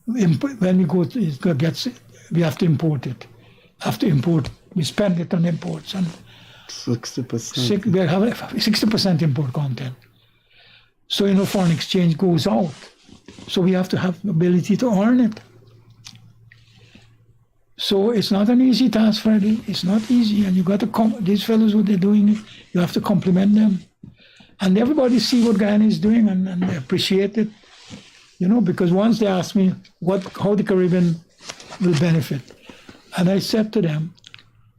when we go to we have to import it. We spend it on imports. And 60%. We have 60% import content. So, you know, foreign exchange goes out. So we have to have the ability to earn it. So it's not an easy task, Freddie. It's not easy. And you got to, these fellows, what they're doing, you have to compliment them. And everybody see what Guyana is doing and they appreciate it. You know, because once they asked me how the Caribbean will benefit. And I said to them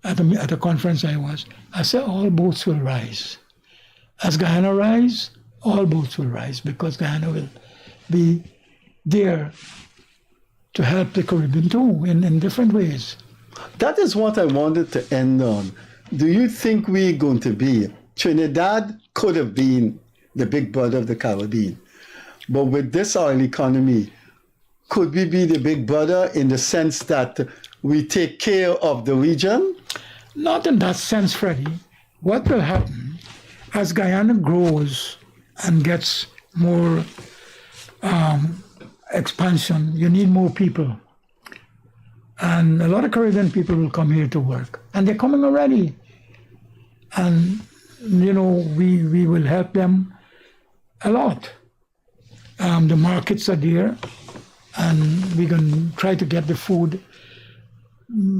at a conference I said, all boats will rise. As Guyana rise, all boats will rise because Guyana will be there to help the Caribbean too in different ways. That is what I wanted to end on. Do you think we're going to be? Trinidad could have been the big brother of the Caribbean. But with this oil economy, could we be the big brother in the sense that we take care of the region? Not in that sense, Freddie. What will happen as Guyana grows and gets more expansion, you need more people. And a lot of Caribbean people will come here to work. And they're coming already. And, you know, we will help them a lot. The markets are there. And we can try to get the food.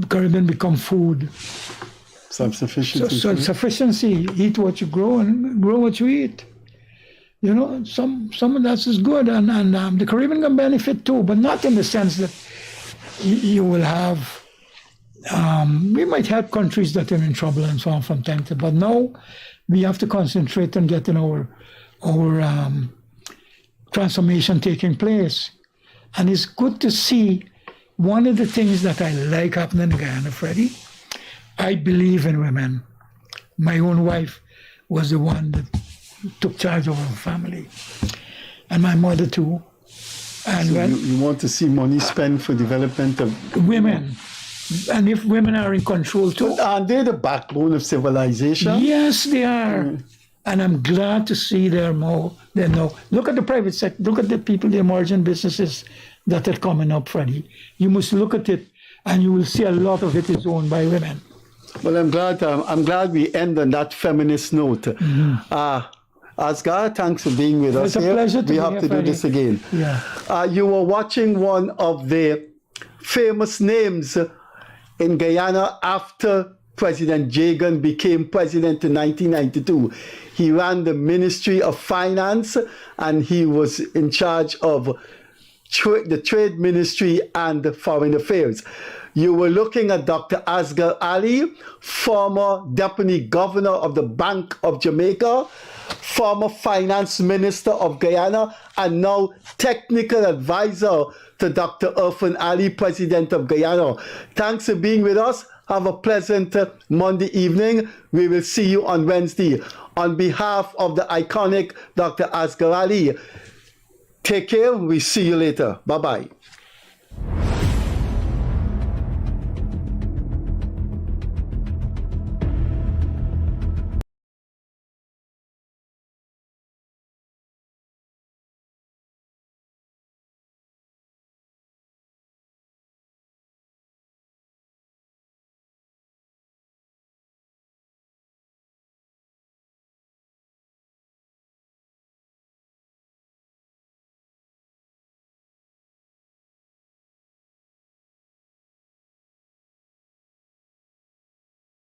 Caribbean become food. Self-sufficiency. Self-sufficiency. Eat what you grow and grow what you eat. You know, some of that is good, and the Caribbean can benefit too, but not in the sense that you will have. We might help countries that are in trouble and so on from time to time, but now we have to concentrate on getting our transformation taking place, and it's good to see. One of the things that I like happening in Guyana, Freddie, I believe in women. My own wife was the one that took charge of our family, and my mother too. And so you want to see money spent for development of women, and if women are in control too, aren't they the backbone of civilization? Yes, they are. And I'm glad to see they're more. They know. Look at the private sector. Look at the people, the emerging businesses that are coming up, Freddie. You must look at it, and you will see a lot of it is owned by women. Well, I'm glad we end on that feminist note. Aagar, thanks for being with us here. It's a pleasure to we be have here, to Freddie. do this again. Yeah. You were watching one of the famous names in Guyana after President Jagan became president in 1992. He ran the Ministry of Finance, and he was in charge of the Trade Ministry and Foreign Affairs. You were looking at Dr. Aagar Ally, former Deputy Governor of the Bank of Jamaica, former Finance Minister of Guyana, and now Technical Advisor to Dr. Irfan Ali, President of Guyana. Thanks for being with us. Have a pleasant Monday evening. We will see you on Wednesday. On behalf of the iconic Dr. Aagar Ally, take care. We see you later. Bye-bye.